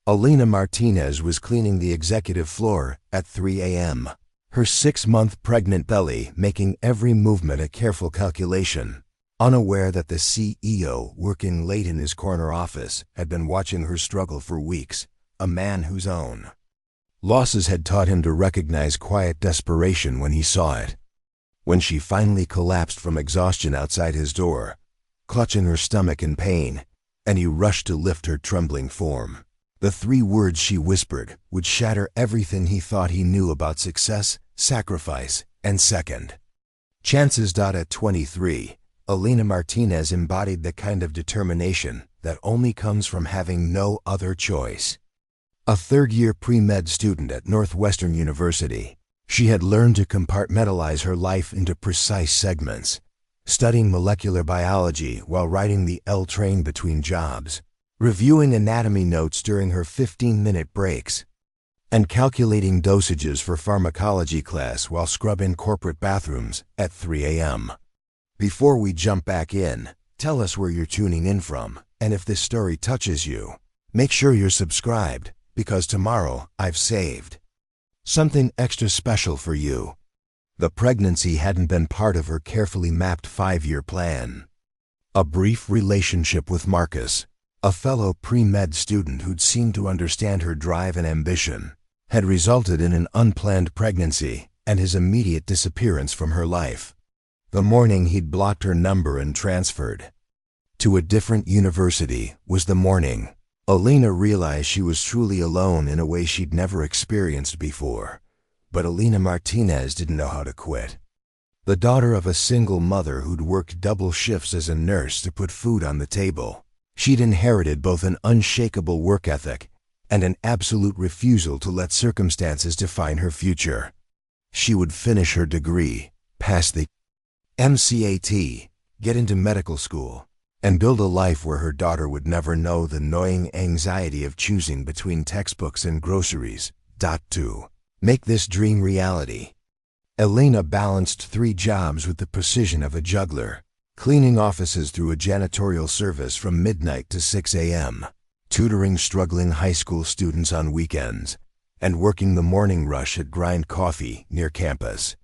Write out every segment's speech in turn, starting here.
Elena Martinez was cleaning the executive floor at 3 a.m., her 6-month pregnant belly making every movement a careful calculation, unaware that the CEO, working late in his corner office, had been watching her struggle for weeks, a man whose own losses had taught him to recognize quiet desperation when he saw it. When she finally collapsed from exhaustion outside his door, clutching her stomach in pain, and he rushed to lift her trembling form, the 3 words she whispered would shatter everything he thought he knew about success, sacrifice, and second chances. At 23, Elena Martinez embodied the kind of determination that only comes from having no other choice. A third-year pre-med student at Northwestern University, she had learned to compartmentalize her life into precise segments, studying molecular biology while riding the L train between jobs, reviewing anatomy notes during her 15-minute breaks, and calculating dosages for pharmacology class while scrubbing corporate bathrooms at 3 a.m. Before we jump back in, tell us where you're tuning in from, and if this story touches you, make sure you're subscribed, because tomorrow I've saved something extra special for you. The pregnancy hadn't been part of her carefully mapped 5-year plan. A brief relationship with Marcus, a fellow pre-med student who'd seemed to understand her drive and ambition, had resulted in an unplanned pregnancy and his immediate disappearance from her life. The morning he'd blocked her number and transferred to a different university was the morning Elena realized she was truly alone in a way she'd never experienced before. But Elena Martinez didn't know how to quit. The daughter of a single mother who'd worked double shifts as a nurse to put food on the table, she'd inherited both an unshakable work ethic and an absolute refusal to let circumstances define her future. She would finish her degree, pass the MCAT, get into medical school, and build a life where her daughter would never know the gnawing anxiety of choosing between textbooks and groceries. To make this dream reality, Elena balanced 3 jobs with the precision of a juggler, cleaning offices through a janitorial service from midnight to 6 a.m., tutoring struggling high school students on weekends, and working the morning rush at Grind Coffee near campus.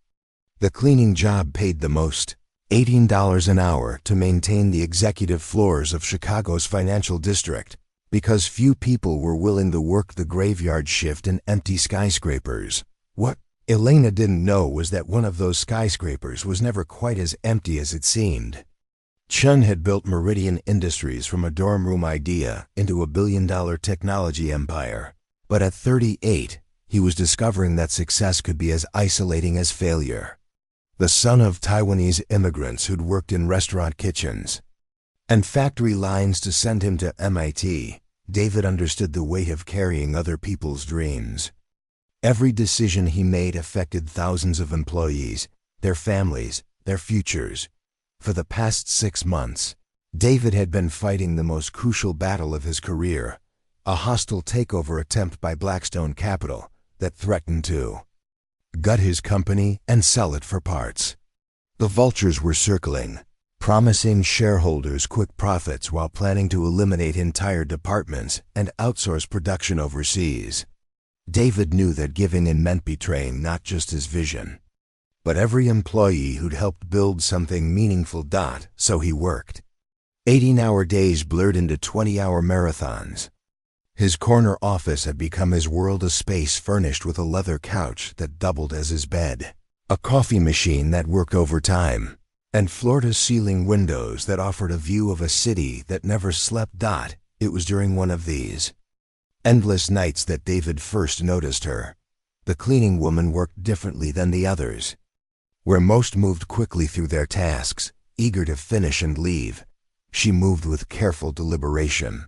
The cleaning job paid the most, $18 an hour, to maintain the executive floors of Chicago's financial district, because few people were willing to work the graveyard shift in empty skyscrapers. What Elena didn't know was that one of those skyscrapers was never quite as empty as it seemed. Chun had built Meridian Industries from a dorm room idea into a billion-dollar technology empire, but at 38, he was discovering that success could be as isolating as failure. The son of Taiwanese immigrants who'd worked in restaurant kitchens and factory lines to send him to MIT, David understood the weight of carrying other people's dreams. Every decision he made affected thousands of employees, their families, their futures. For the past 6 months, David had been fighting the most crucial battle of his career, a hostile takeover attempt by Blackstone Capital that threatened to gut his company and sell it for parts. The vultures were circling, promising shareholders quick profits while planning to eliminate entire departments and outsource production overseas. David knew that giving in meant betraying not just his vision, but every employee who'd helped build something meaningful. So he worked 18-hour days blurred into 20-hour marathons. His corner office had become his world, a space furnished with a leather couch that doubled as his bed, a coffee machine that worked overtime, and floor-to-ceiling windows that offered a view of a city that never slept. It was during one of these endless nights that David first noticed her. The cleaning woman worked differently than the others. Where most moved quickly through their tasks, eager to finish and leave, she moved with careful deliberation.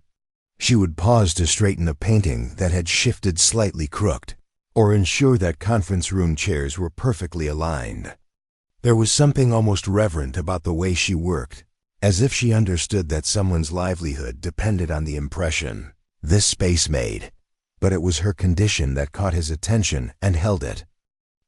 She would pause to straighten a painting that had shifted slightly crooked, or ensure that conference room chairs were perfectly aligned. There was something almost reverent about the way she worked, as if she understood that someone's livelihood depended on the impression this space made. But it was her condition that caught his attention and held it.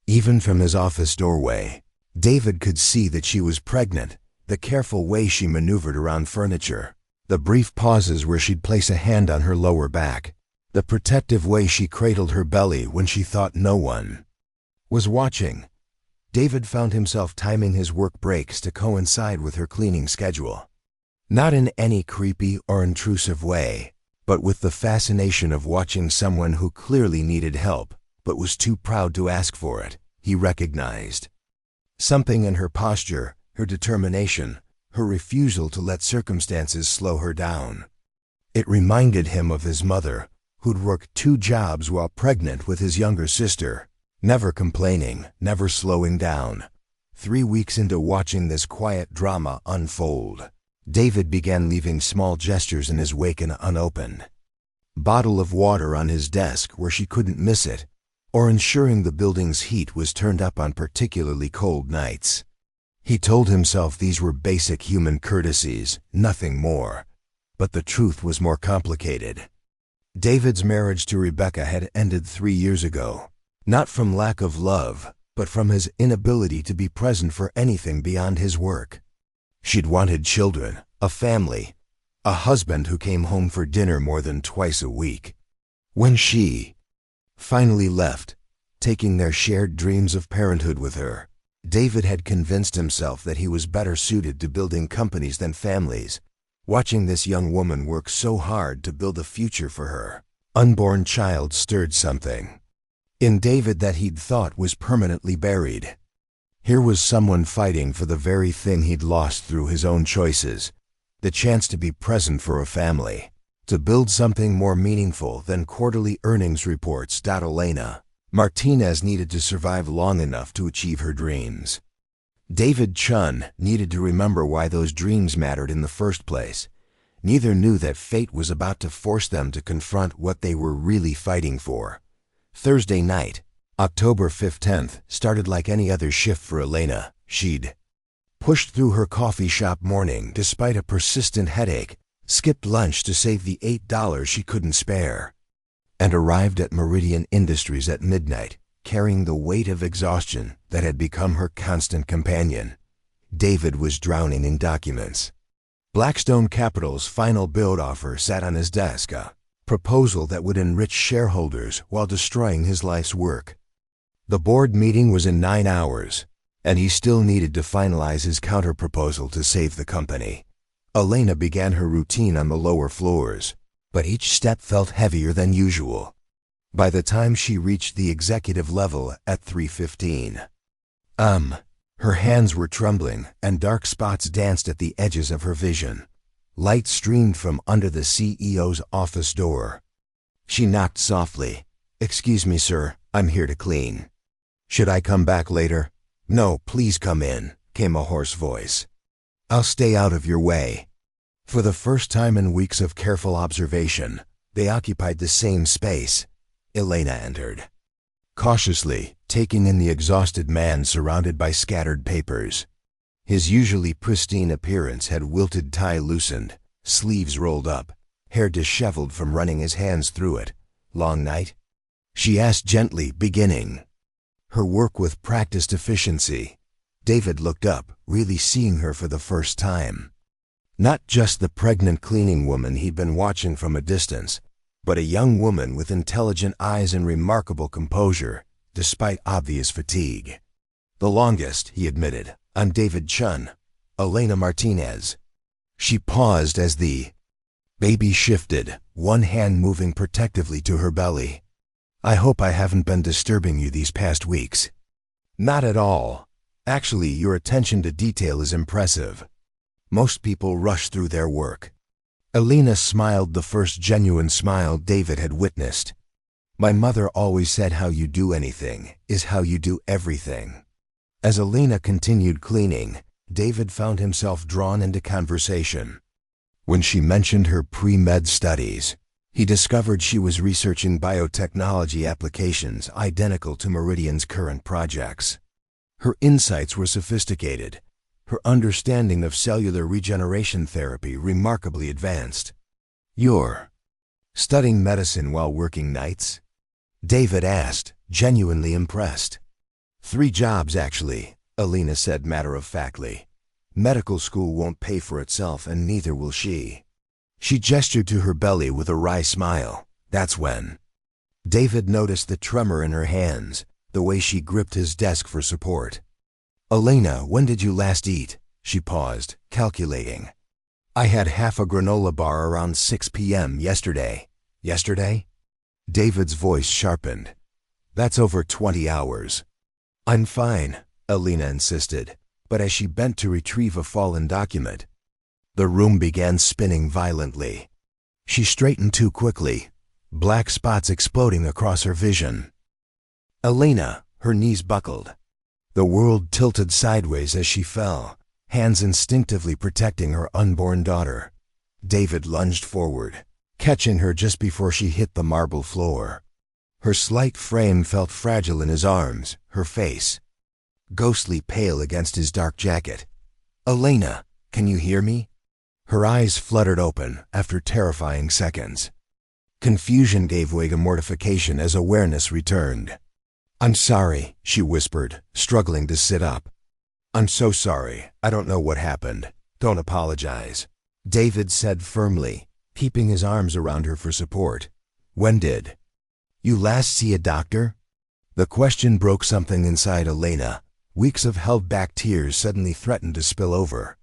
Even from his office doorway, David could see that she was pregnant, the careful way she maneuvered around furniture, the brief pauses where she'd place a hand on her lower back, The protective way she cradled her belly when she thought no one was watching. David found himself timing his work breaks to coincide with her cleaning schedule. Not in any creepy or intrusive way, but with the fascination of watching someone who clearly needed help but was too proud to ask for it. He recognized something in her posture, her determination, her refusal to let circumstances slow her down. It reminded him of his mother, who'd worked 2 jobs while pregnant with his younger sister, never complaining, never slowing down. 3 weeks into watching this quiet drama unfold, David began leaving small gestures in his wake unopened. Bottle of water on his desk where she couldn't miss it, or ensuring the building's heat was turned up on particularly cold nights. He told himself these were basic human courtesies, nothing more. But the truth was more complicated. David's marriage to Rebecca had ended 3 years ago, not from lack of love, but from his inability to be present for anything beyond his work. She'd wanted children, a family, a husband who came home for dinner more than twice a week. When she finally left, taking their shared dreams of parenthood with her, David had convinced himself that he was better suited to building companies than families. Watching this young woman work so hard to build a future for her unborn child stirred something in David that he'd thought was permanently buried. Here was someone fighting for the very thing he'd lost through his own choices, the chance to be present for a family, to build something more meaningful than quarterly earnings reports. Elena Martinez needed to survive long enough to achieve her dreams. David Chun needed to remember why those dreams mattered in the first place. Neither knew that fate was about to force them to confront what they were really fighting for. Thursday night, October 15th, started like any other shift for Elena. She'd pushed through her coffee shop morning despite a persistent headache, skipped lunch to save the $8 she couldn't spare, and arrived at Meridian Industries at midnight, carrying the weight of exhaustion that had become her constant companion. David was drowning in documents. Blackstone Capital's final build offer sat on his desk, a proposal that would enrich shareholders while destroying his life's work. The board meeting was in 9 hours, and he still needed to finalize his counterproposal to save the company. Elena began her routine on the lower floors, but each step felt heavier than usual. By the time she reached the executive level at 3:15, her hands were trembling and dark spots danced at the edges of her vision. Light streamed from under the CEO's office door. She knocked softly. "Excuse me, sir, I'm here to clean." "Should I come back later?" "No, please come in," came a hoarse voice. "I'll stay out of your way." For the first time in weeks of careful observation, they occupied the same space. Elena entered, cautiously, taking in the exhausted man surrounded by scattered papers. His usually pristine appearance had wilted tie loosened, sleeves rolled up, hair disheveled from running his hands through it. "Long night?" she asked gently, beginning her work with practiced efficiency. David looked up, really seeing her for the first time. Not just the pregnant cleaning woman he'd been watching from a distance, but a young woman with intelligent eyes and remarkable composure, despite obvious fatigue. "The longest," he admitted. "I'm David Chun, Elena Martinez." She paused as the baby shifted, one hand moving protectively to her belly. "I hope I haven't been disturbing you these past weeks." "Not at all. Actually, your attention to detail is impressive. Most people rush through their work." Elena smiled, the first genuine smile David had witnessed. "My mother always said how you do anything is how you do everything." As Elena continued cleaning, David found himself drawn into conversation. When she mentioned her pre-med studies, he discovered she was researching biotechnology applications identical to Meridian's current projects. Her insights were sophisticated, her understanding of cellular regeneration therapy remarkably advanced. "You're studying medicine while working nights?" David asked, genuinely impressed. "3 jobs, actually," Elena said matter-of-factly. "Medical school won't pay for itself, and neither will she." She gestured to her belly with a wry smile. That's when David noticed the tremor in her hands, the way she gripped his desk for support. "Elena, when did you last eat?" She paused, calculating. "I had half a granola bar around 6 p.m. yesterday." "Yesterday?" David's voice sharpened. "That's over 20 hours. "I'm fine," Elena insisted, but as she bent to retrieve a fallen document, the room began spinning violently. She straightened too quickly, black spots exploding across her vision. "Elena," her knees buckled. The world tilted sideways as she fell, hands instinctively protecting her unborn daughter. David lunged forward, catching her just before she hit the marble floor. Her slight frame felt fragile in his arms, her face ghostly pale against his dark jacket. "Elena, can you hear me?" Her eyes fluttered open after terrifying seconds. Confusion gave way to mortification as awareness returned. "I'm sorry," she whispered, struggling to sit up. "I'm so sorry. I don't know what happened. Don't apologize," David said firmly, keeping his arms around her for support. "When did you last see a doctor?" The question broke something inside Elena. Weeks of held-back tears suddenly threatened to spill over.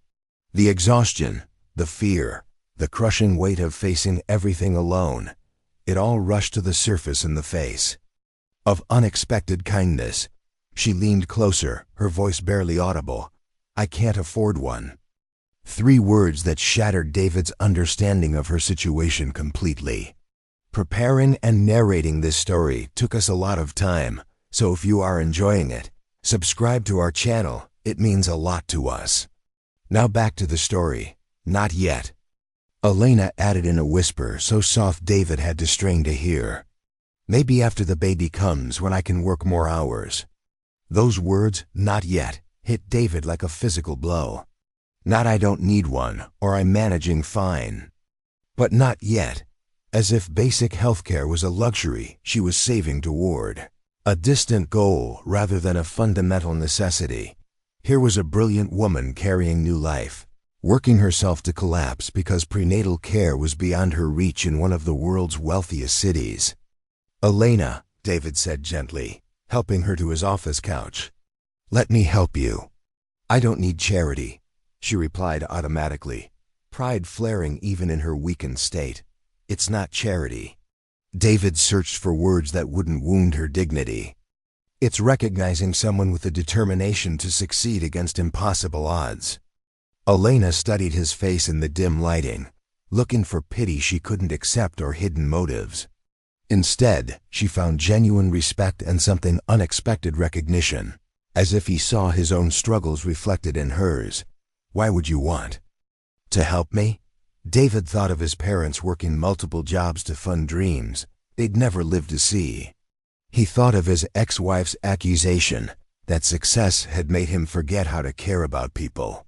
The exhaustion, the fear, the crushing weight of facing everything alone, it all rushed to the surface in the face of unexpected kindness. She leaned closer, her voice barely audible. "I can't afford one." 3 words that shattered David's understanding of her situation completely. Preparing and narrating this story took us a lot of time, so if you are enjoying it, subscribe to our channel. It means a lot to us. Now back to the story. "Not yet," Elena added in a whisper so soft David had to strain to hear. "Maybe after the baby comes, when I can work more hours." Those words, "not yet," hit David like a physical blow. Not "I don't need one" or "I'm managing fine," but "not yet," as if basic healthcare was a luxury she was saving toward. A distant goal rather than a fundamental necessity. Here was a brilliant woman carrying new life, working herself to collapse because prenatal care was beyond her reach in one of the world's wealthiest cities. "Elena," David said gently, helping her to his office couch. "Let me help you." "I don't need charity," she replied automatically, pride flaring even in her weakened state. "It's not charity." David searched for words that wouldn't wound her dignity. "It's recognizing someone with the determination to succeed against impossible odds." Elena studied his face in the dim lighting, looking for pity she couldn't accept or hidden motives. Instead, she found genuine respect and something unexpected recognition, as if he saw his own struggles reflected in hers. "Why would you want to help me?" David thought of his parents working multiple jobs to fund dreams they'd never lived to see. He thought of his ex-wife's accusation that success had made him forget how to care about people.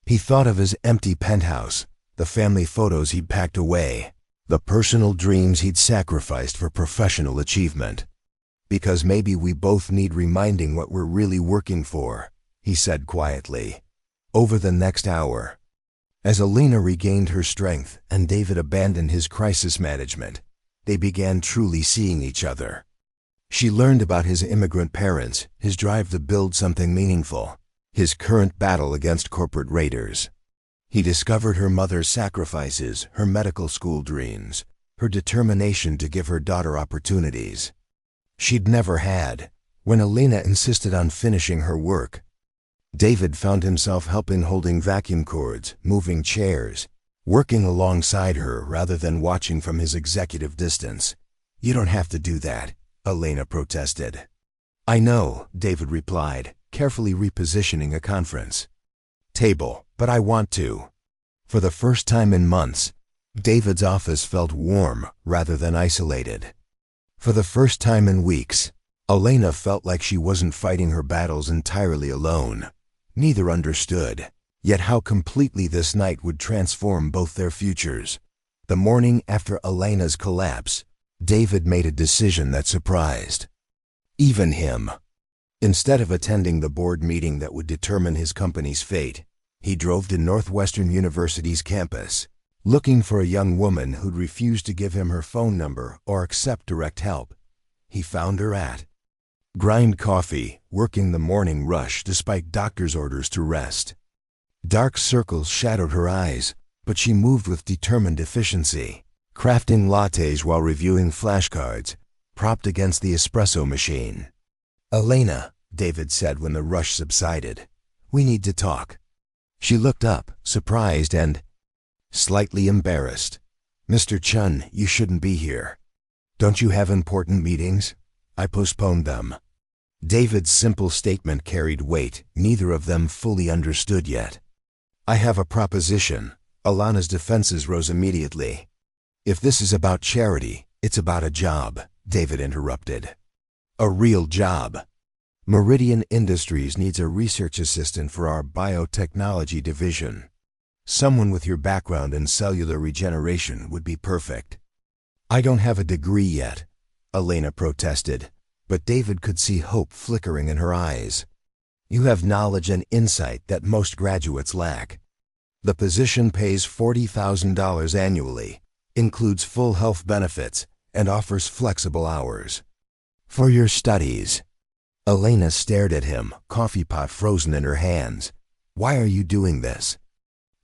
He thought of his empty penthouse, the family photos he'd packed away, the personal dreams he'd sacrificed for professional achievement. "Because maybe we both need reminding what we're really working for," he said quietly. Over the next hour, as Elena regained her strength and David abandoned his crisis management, they began truly seeing each other. She learned about his immigrant parents, his drive to build something meaningful, his current battle against corporate raiders. He discovered her mother's sacrifices, her medical school dreams, her determination to give her daughter opportunities she'd never had. When Elena insisted on finishing her work, David found himself helping, holding vacuum cords, moving chairs, working alongside her rather than watching from his executive distance. "You don't have to do that," Elena protested. "I know," David replied, carefully repositioning a conference table, "but I want to." For the first time in months, David's office felt warm rather than isolated. For the first time in weeks, Elena felt like she wasn't fighting her battles entirely alone. Neither understood yet how completely this night would transform both their futures. The morning after Elena's collapse, David made a decision that surprised even him. Instead of attending the board meeting that would determine his company's fate, he drove to Northwestern University's campus, looking for a young woman who'd refused to give him her phone number or accept direct help. He found her at Grind Coffee, working the morning rush despite doctor's orders to rest. Dark circles shadowed her eyes, but she moved with determined efficiency, crafting lattes while reviewing flashcards, propped against the espresso machine. "Elena," David said when the rush subsided, "we need to talk." She looked up, surprised and slightly embarrassed. "Mr. Chun, you shouldn't be here. Don't you have important meetings? I postponed them." David's simple statement carried weight neither of them fully understood yet. "I have a proposition." Alana's defenses rose immediately. "If this is about charity, it's about a job," David interrupted. "A real job. Meridian Industries needs a research assistant for our biotechnology division. Someone with your background in cellular regeneration would be perfect." "I don't have a degree yet," Elena protested, but David could see hope flickering in her eyes. "You have knowledge and insight that most graduates lack. The position pays $40,000 annually, includes full health benefits, and offers flexible hours. For your studies." Elena stared at him, coffee pot frozen in her hands. "Why are you doing this?"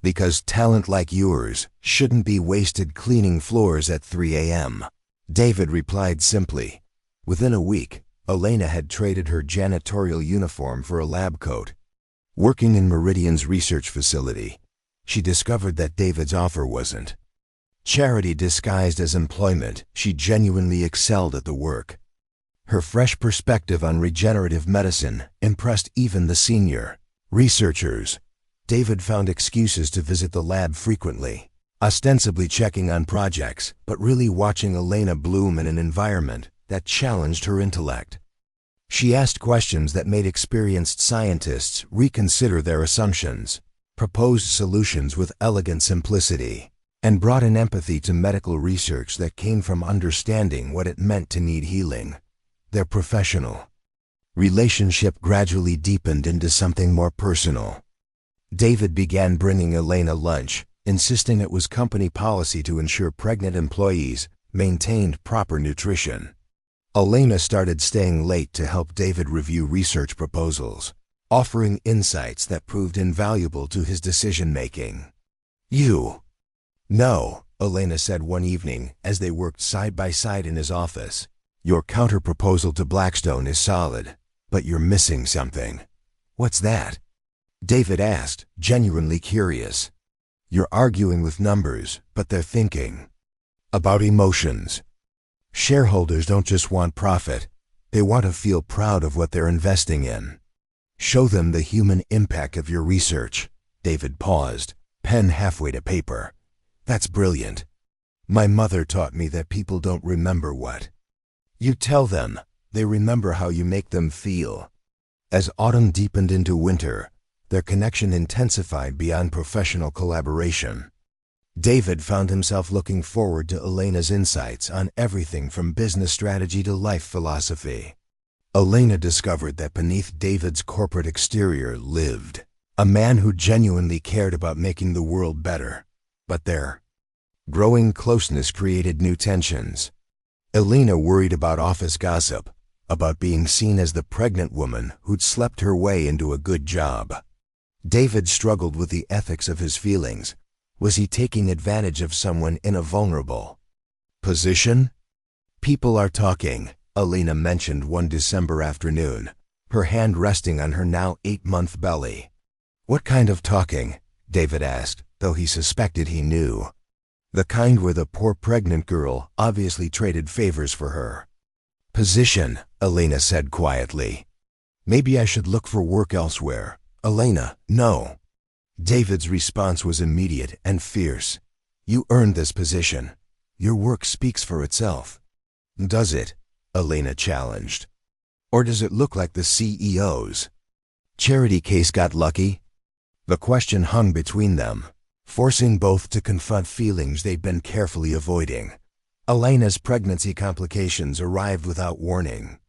"Because talent like yours shouldn't be wasted cleaning floors at 3 a.m. David replied simply. Within a week, Elena had traded her janitorial uniform for a lab coat. Working in Meridian's research facility, she discovered that David's offer wasn't charity disguised as employment. She genuinely excelled at the work. Her fresh perspective on regenerative medicine impressed even the senior researchers. David found excuses to visit the lab frequently, ostensibly checking on projects, but really watching Elena bloom in an environment that challenged her intellect. She asked questions that made experienced scientists reconsider their assumptions, proposed solutions with elegant simplicity, and brought an empathy to medical research that came from understanding what it meant to need healing. Their professional relationship gradually deepened into something more personal. David began bringing Elena lunch, insisting it was company policy to ensure pregnant employees maintained proper nutrition. Elena started staying late to help David review research proposals, offering insights that proved invaluable to his decision-making. "You." "No," Elena said one evening as they worked side by side in his office. "Your counter-proposal to Blackstone is solid, but you're missing something." "What's that?" David asked, genuinely curious. "You're arguing with numbers, but they're thinking about emotions. Shareholders don't just want profit, they want to feel proud of what they're investing in. Show them the human impact of your research." David paused, pen halfway to paper. "That's brilliant. My mother taught me that people don't remember what you tell them, they remember how you make them feel." As autumn deepened into winter, their connection intensified beyond professional collaboration. David found himself looking forward to Elena's insights on everything from business strategy to life philosophy. Elena discovered that beneath David's corporate exterior lived a man who genuinely cared about making the world better. But their growing closeness created new tensions. Elena worried about office gossip, about being seen as the pregnant woman who'd slept her way into a good job. David struggled with the ethics of his feelings. Was he taking advantage of someone in a vulnerable position? "People are talking," Elena mentioned one December afternoon, her hand resting on her now 8-month belly. "What kind of talking?" David asked, though he suspected he knew. "The kind where the poor pregnant girl obviously traded favors for her position," Elena said quietly. "Maybe I should look for work elsewhere." "Elena, no." David's response was immediate and fierce. "You earned this position. Your work speaks for itself." "Does it?" Elena challenged. "Or does it look like the CEO's charity case got lucky?" The question hung between them, forcing both to confront feelings they'd been carefully avoiding. Elena's pregnancy complications arrived without warning.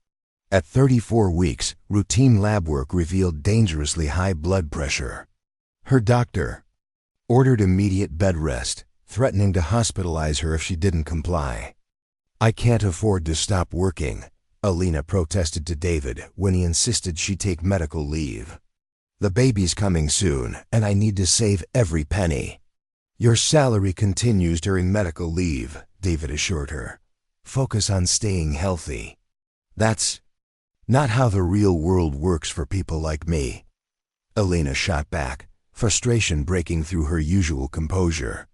At 34 weeks, routine lab work revealed dangerously high blood pressure. Her doctor ordered immediate bed rest, threatening to hospitalize her if she didn't comply. "I can't afford to stop working," Elena protested to David when he insisted she take medical leave. "The baby's coming soon, and I need to save every penny." "Your salary continues during medical leave," David assured her. "Focus on staying healthy." "That's not how the real world works for people like me," Elena shot back, frustration breaking through her usual composure.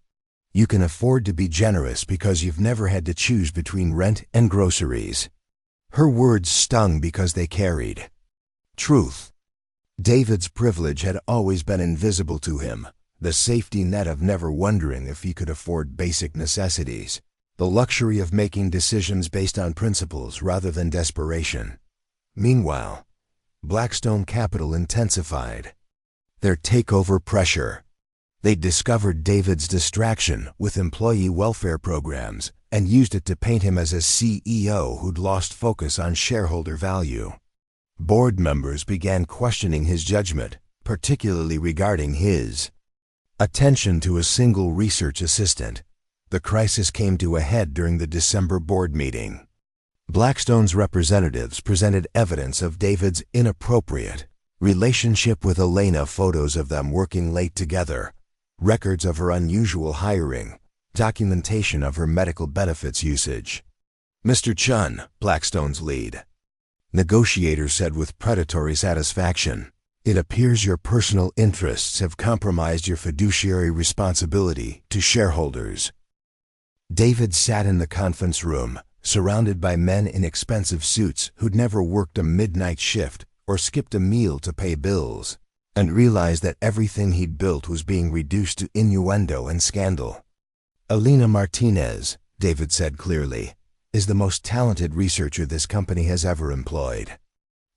"You can afford to be generous because you've never had to choose between rent and groceries." Her words stung because they carried truth. David's privilege had always been invisible to him, the safety net of never wondering if he could afford basic necessities, the luxury of making decisions based on principles rather than desperation. Meanwhile, Blackstone Capital intensified their takeover pressure. They discovered David's distraction with employee welfare programs and used it to paint him as a CEO who'd lost focus on shareholder value. Board members began questioning his judgment, particularly regarding his attention to a single research assistant. The crisis came to a head during the December board meeting. Blackstone's representatives presented evidence of David's inappropriate relationship with Elena, photos of them working late together, records of her unusual hiring, documentation of her medical benefits usage. "Mr. Chun," Blackstone's lead negotiator said with predatory satisfaction, "it appears your personal interests have compromised your fiduciary responsibility to shareholders." David sat in the conference room, surrounded by men in expensive suits who'd never worked a midnight shift or skipped a meal to pay bills, and realized that everything he'd built was being reduced to innuendo and scandal. "Elena Martinez," David said clearly, "is the most talented researcher this company has ever employed.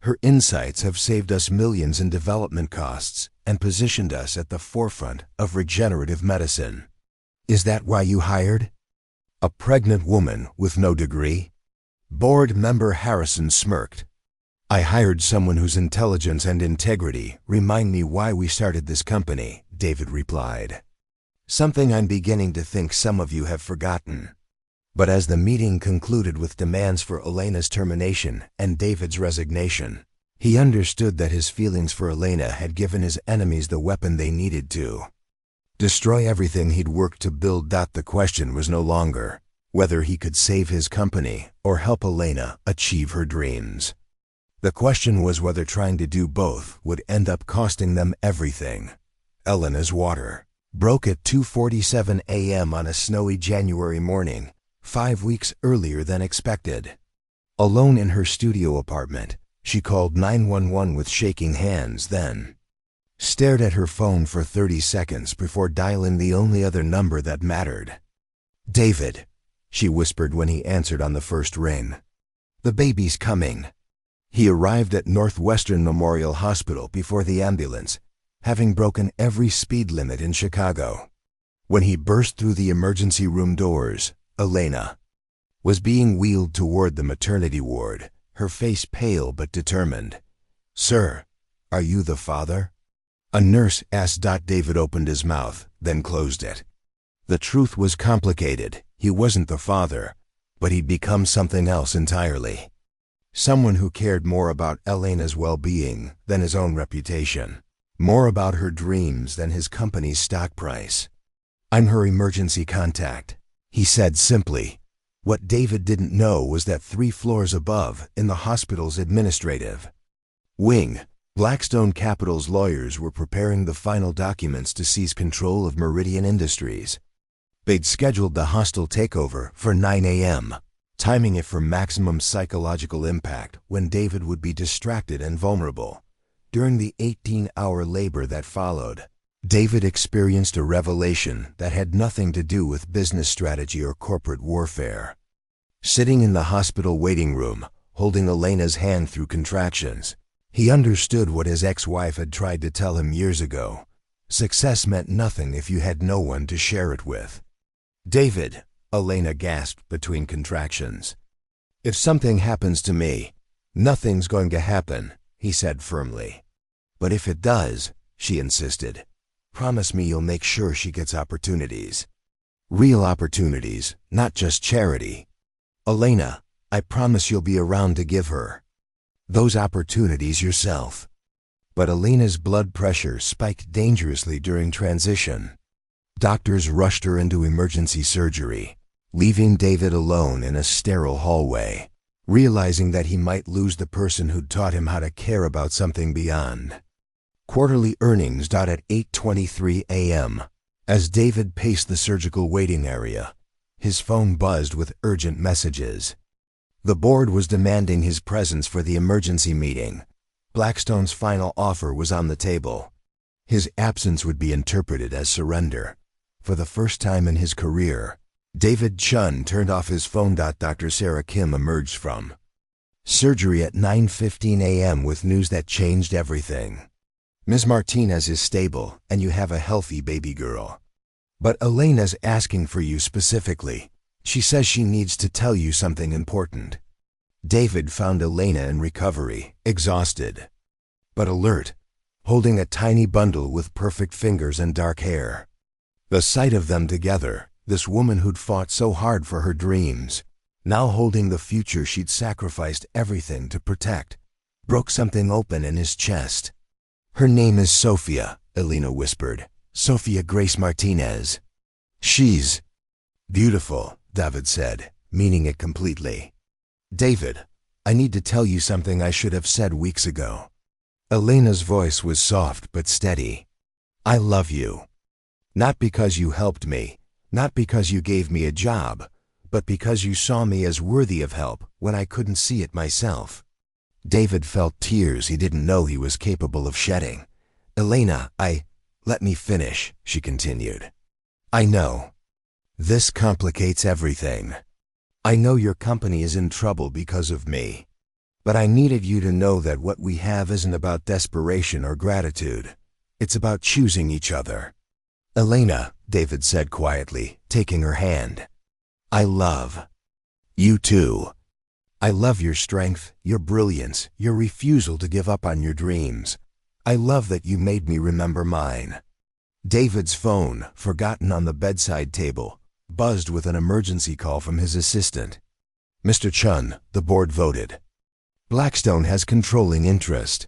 Her insights have saved us millions in development costs and positioned us at the forefront of regenerative medicine." "Is that why you hired a pregnant woman with no degree?" Board member Harrison smirked. "I hired someone whose intelligence and integrity remind me why we started this company," David replied. "Something I'm beginning to think some of you have forgotten." But as the meeting concluded with demands for Elena's termination and David's resignation, he understood that his feelings for Elena had given his enemies the weapon they needed to destroy everything he'd worked to build. The question was no longer whether he could save his company or help Elena achieve her dreams. The question was whether trying to do both would end up costing them everything. Elena's water broke at 2:47 a.m. on a snowy January morning, 5 weeks earlier than expected. Alone in her studio apartment, she called 911 with shaking hands, then stared at her phone for 30 seconds before dialing the only other number that mattered. "David," she whispered when he answered on the first ring. "The baby's coming." He arrived at Northwestern Memorial Hospital before the ambulance, having broken every speed limit in Chicago. When he burst through the emergency room doors, Elena was being wheeled toward the maternity ward, her face pale but determined. "Sir, are you the father?" a nurse asked. David opened his mouth, then closed it. The truth was complicated. He wasn't the father, but he'd become something else entirely. Someone who cared more about Elena's well-being than his own reputation, more about her dreams than his company's stock price. "I'm her emergency contact," he said simply. What David didn't know was that 3 floors above, in the hospital's administrative wing, Blackstone Capital's lawyers were preparing the final documents to seize control of Meridian Industries. They'd scheduled the hostile takeover for 9 a.m., timing it for maximum psychological impact when David would be distracted and vulnerable. During the 18-hour labor that followed, David experienced a revelation that had nothing to do with business strategy or corporate warfare. Sitting in the hospital waiting room, holding Elena's hand through contractions, he understood what his ex-wife had tried to tell him years ago. Success meant nothing if you had no one to share it with. "David," Elena gasped between contractions. "If something happens to me, nothing's going to happen," he said firmly. "But if it does," she insisted, "promise me you'll make sure she gets opportunities." Real opportunities, not just charity. Elena, I promise you'll be around to give her those opportunities yourself. But Elena's blood pressure spiked dangerously during transition. Doctors rushed her into emergency surgery, leaving David alone in a sterile hallway, realizing that he might lose the person who'd taught him how to care about something beyond. Quarterly earnings at 8:23 a.m. As David paced the surgical waiting area, his phone buzzed with urgent messages. The board was demanding his presence for the emergency meeting. Blackstone's final offer was on the table. His absence would be interpreted as surrender. For the first time in his career, David Chun turned off his phone. Dr. Sarah Kim emerged from surgery at 9:15 a.m. with news that changed everything. Ms. Martinez is stable, and you have a healthy baby girl. But Elena's asking for you specifically. She says she needs to tell you something important. David found Elena in recovery, exhausted, but alert, holding a tiny bundle with perfect fingers and dark hair. The sight of them together, this woman who'd fought so hard for her dreams, now holding the future she'd sacrificed everything to protect, broke something open in his chest. Her name is Sophia, Elena whispered. Sophia Grace Martinez. She's beautiful, David said, meaning it completely. David, I need to tell you something I should have said weeks ago. Elena's voice was soft but steady. I love you. Not because you helped me, not because you gave me a job, but because you saw me as worthy of help when I couldn't see it myself. David felt tears he didn't know he was capable of shedding. Elena, let me finish, she continued. I know. This complicates everything. I know your company is in trouble because of me. But I needed you to know that what we have isn't about desperation or gratitude. It's about choosing each other. Elena, David said quietly, taking her hand. I love you too. I love your strength, your brilliance, your refusal to give up on your dreams. I love that you made me remember mine. David's phone, forgotten on the bedside table, buzzed with an emergency call from his assistant. Mr. Chun, the board voted. Blackstone has controlling interest.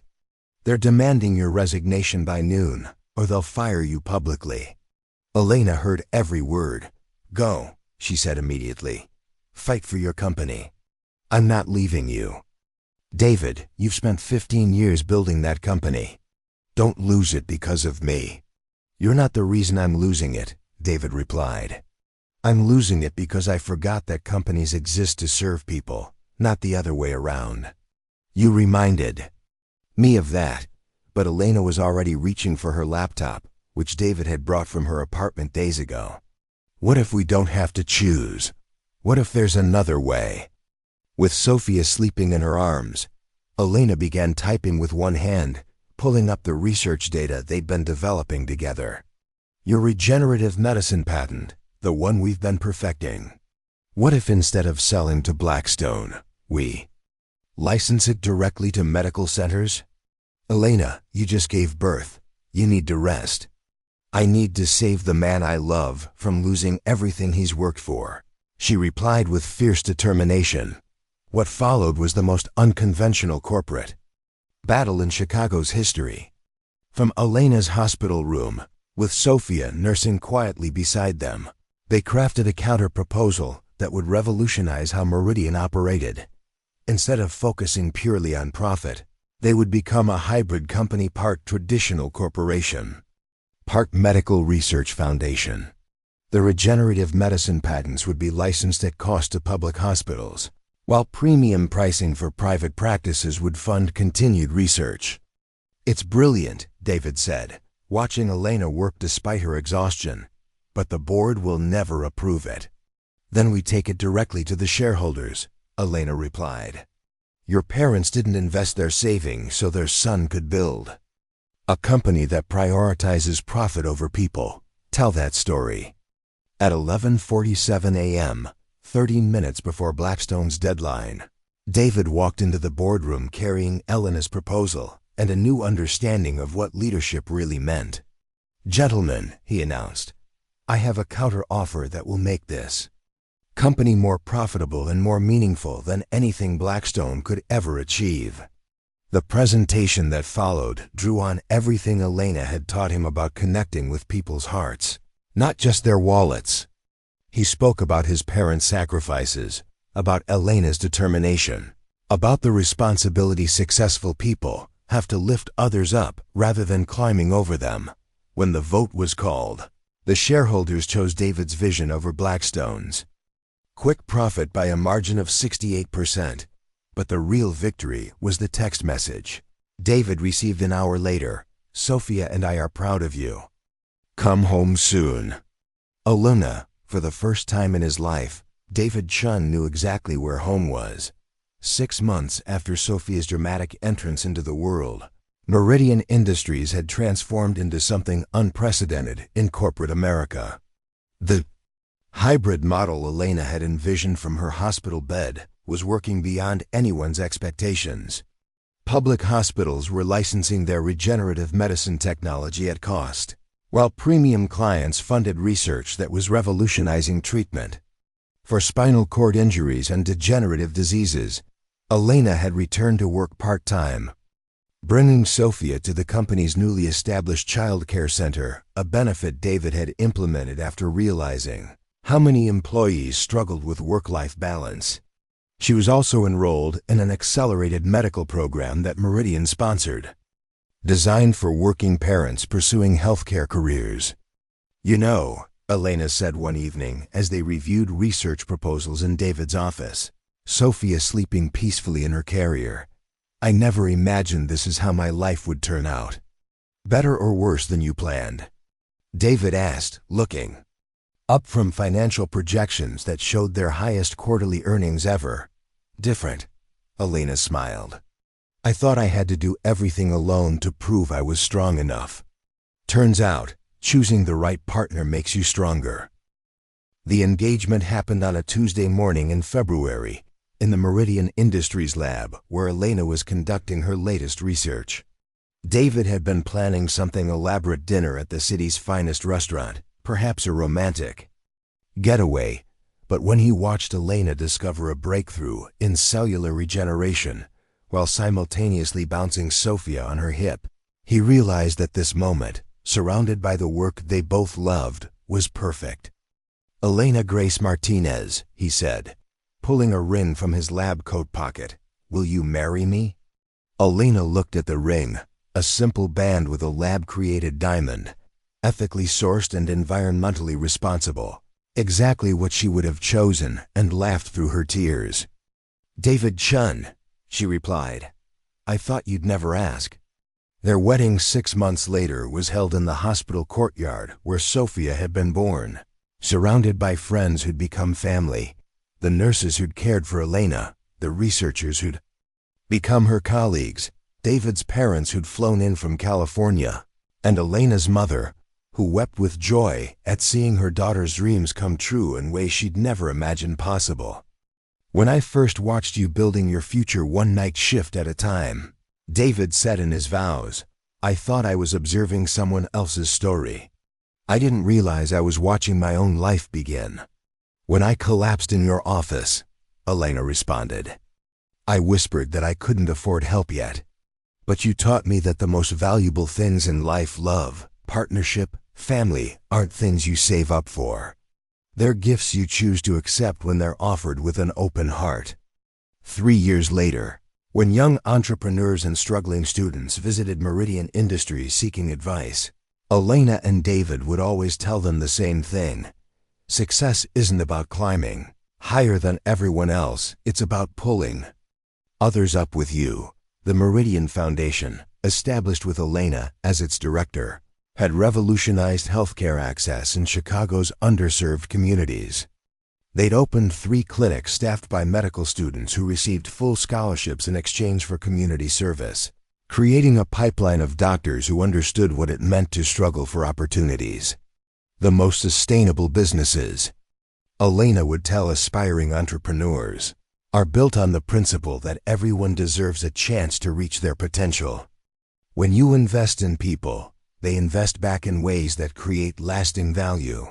They're demanding your resignation by noon, or they'll fire you publicly. Elena heard every word. Go, she said immediately. Fight for your company. I'm not leaving you. David, you've spent 15 years building that company. Don't lose it because of me. You're not the reason I'm losing it, David replied. I'm losing it because I forgot that companies exist to serve people, not the other way around. You reminded me of that, but Elena was already reaching for her laptop, which David had brought from her apartment days ago. What if we don't have to choose? What if there's another way? With Sophia sleeping in her arms, Elena began typing with one hand, pulling up the research data they'd been developing together. Your regenerative medicine patent, the one we've been perfecting. What if instead of selling to Blackstone, we license it directly to medical centers? Elena, you just gave birth. You need to rest. I need to save the man I love from losing everything he's worked for, she replied with fierce determination. What followed was the most unconventional corporate battle in Chicago's history. From Elena's hospital room, with Sophia nursing quietly beside them, they crafted a counter-proposal that would revolutionize how Meridian operated. Instead of focusing purely on profit, they would become a hybrid company, part traditional corporation, part medical research foundation. The regenerative medicine patents would be licensed at cost to public hospitals, while premium pricing for private practices would fund continued research. It's brilliant, David said, watching Elena work despite her exhaustion, but the board will never approve it. Then we take it directly to the shareholders, Elena replied. Your parents didn't invest their savings so their son could build a company that prioritizes profit over people. Tell that story. At 11:47 a.m., 13 minutes before Blackstone's deadline, David walked into the boardroom carrying Elena's proposal and a new understanding of what leadership really meant. Gentlemen, he announced, I have a counter-offer that will make this company more profitable and more meaningful than anything Blackstone could ever achieve. The presentation that followed drew on everything Elena had taught him about connecting with people's hearts, not just their wallets. He spoke about his parents' sacrifices, about Elena's determination, about the responsibility successful people have to lift others up rather than climbing over them. When the vote was called, the shareholders chose David's vision over Blackstone's. Quick profit by a margin of 68%. But the real victory was the text message David received an hour later. Sophia and I are proud of you. Come home soon. Elena, for the first time in his life, David Chun knew exactly where home was. 6 months after Sophia's dramatic entrance into the world, Meridian Industries had transformed into something unprecedented in corporate America. The hybrid model Elena had envisioned from her hospital bed was working beyond anyone's expectations. Public hospitals were licensing their regenerative medicine technology at cost, while premium clients funded research that was revolutionizing treatment. For spinal cord injuries and degenerative diseases, Elena had returned to work part-time, bringing Sophia to the company's newly established child care center, a benefit David had implemented after realizing how many employees struggled with work-life balance. She was also enrolled in an accelerated medical program that Meridian sponsored, designed for working parents pursuing healthcare careers. You know, Elena said one evening as they reviewed research proposals in David's office, Sophia sleeping peacefully in her carrier, I never imagined this is how my life would turn out. Better or worse than you planned? David asked, looking up from financial projections that showed their highest quarterly earnings ever. Different, Elena smiled. I thought I had to do everything alone to prove I was strong enough. Turns out, choosing the right partner makes you stronger. The engagement happened on a Tuesday morning in February, in the Meridian Industries lab where Elena was conducting her latest research. David had been planning something elaborate dinner at the city's finest restaurant, perhaps a romantic getaway, but when he watched Elena discover a breakthrough in cellular regeneration while simultaneously bouncing Sophia on her hip, he realized that this moment, surrounded by the work they both loved, was perfect. Elena Grace Martinez, he said, pulling a ring from his lab coat pocket, will you marry me? Elena looked at the ring, a simple band with a lab-created diamond, ethically sourced and environmentally responsible. Exactly what she would have chosen, and laughed through her tears. David Chun, she replied. I thought you'd never ask. Their wedding 6 months later was held in the hospital courtyard where Sophia had been born, surrounded by friends who'd become family, the nurses who'd cared for Elena, the researchers who'd become her colleagues, David's parents who'd flown in from California, and Elena's mother, who wept with joy at seeing her daughter's dreams come true in ways she'd never imagined possible. When I first watched you building your future one night shift at a time, David said in his vows, I thought I was observing someone else's story. I didn't realize I was watching my own life begin. When I collapsed in your office, Elena responded, I whispered that I couldn't afford help yet. But you taught me that the most valuable things in life, love, partnership, family, aren't things you save up for. They're gifts you choose to accept when they're offered with an open heart. 3 years later, when young entrepreneurs and struggling students visited Meridian Industries seeking advice, Elena and David would always tell them the same thing. Success isn't about climbing higher than everyone else, it's about pulling others up with you. The Meridian Foundation, established with Elena as its director, had revolutionized healthcare access in Chicago's underserved communities. They'd opened 3 clinics staffed by medical students who received full scholarships in exchange for community service, creating a pipeline of doctors who understood what it meant to struggle for opportunities. The most sustainable businesses, Elena would tell aspiring entrepreneurs, are built on the principle that everyone deserves a chance to reach their potential. When you invest in people, they invest back in ways that create lasting value.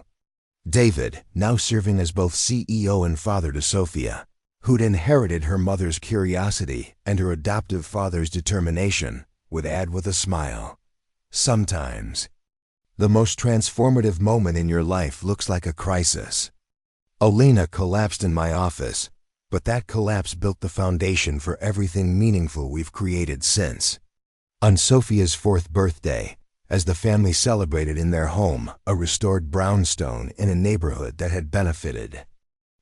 David, now serving as both CEO and father to Sophia, who'd inherited her mother's curiosity and her adoptive father's determination, would add with a smile, "Sometimes, the most transformative moment in your life looks like a crisis." Elena collapsed in my office, but that collapse built the foundation for everything meaningful we've created since. On Sophia's 4th birthday, as the family celebrated in their home, a restored brownstone in a neighborhood that had benefited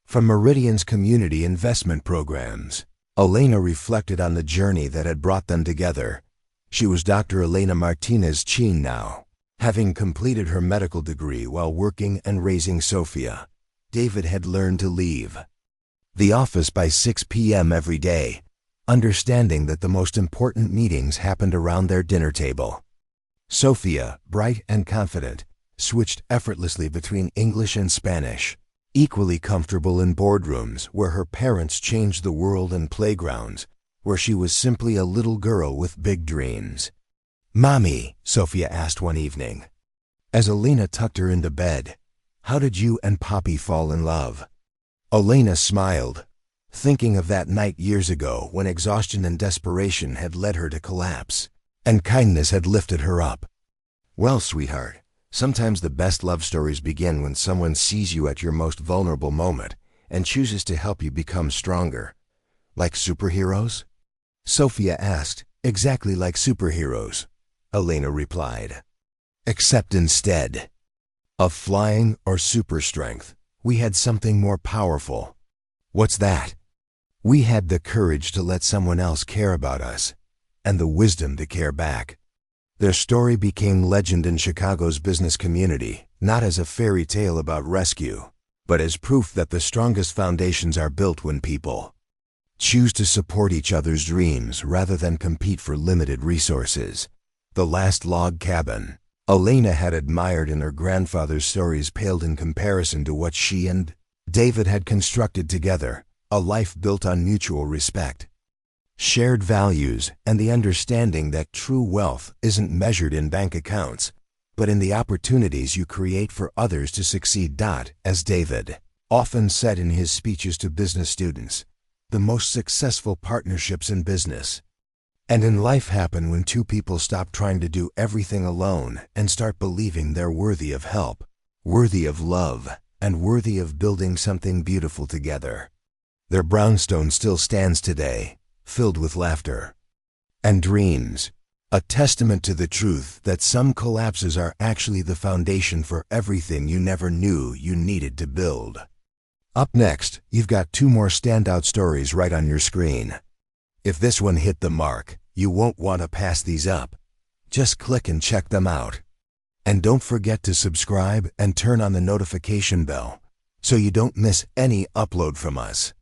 from Meridian's community investment programs, Elena reflected on the journey that had brought them together. She was Dr. Elena Martinez Chin now, having completed her medical degree while working and raising Sophia. David had learned to leave the office by 6 p.m. every day, understanding that the most important meetings happened around their dinner table. Sophia, bright and confident, switched effortlessly between English and Spanish, equally comfortable in boardrooms where her parents changed the world and playgrounds where she was simply a little girl with big dreams. "Mommy," Sophia asked one evening, as Elena tucked her into bed, "how did you and Poppy fall in love?" Elena smiled, thinking of that night years ago when exhaustion and desperation had led her to collapse, and kindness had lifted her up. "Well, sweetheart, sometimes the best love stories begin when someone sees you at your most vulnerable moment and chooses to help you become stronger." "Like superheroes?" Sophia asked. "Exactly like superheroes," Elena replied. "Except instead of flying or super strength, we had something more powerful." "What's that?" "We had the courage to let someone else care about us, and the wisdom to care back." Their story became legend in Chicago's business community, not as a fairy tale about rescue, but as proof that the strongest foundations are built when people choose to support each other's dreams rather than compete for limited resources. The last log cabin Elena had admired in her grandfather's stories paled in comparison to what she and David had constructed together, a life built on mutual respect, shared values, and the understanding that true wealth isn't measured in bank accounts, but in the opportunities you create for others to succeed. As David often said in his speeches to business students, the most successful partnerships in business and in life happen when two people stop trying to do everything alone and start believing they're worthy of help, worthy of love, and worthy of building something beautiful together. Their brownstone still stands today, filled with laughter and dreams, a testament to the truth that some collapses are actually the foundation for everything you never knew you needed to build. Up next, you've got 2 more standout stories right on your screen. If this one hit the mark, you won't want to pass these up. Just click and check them out. And don't forget to subscribe and turn on the notification bell so you don't miss any upload from us.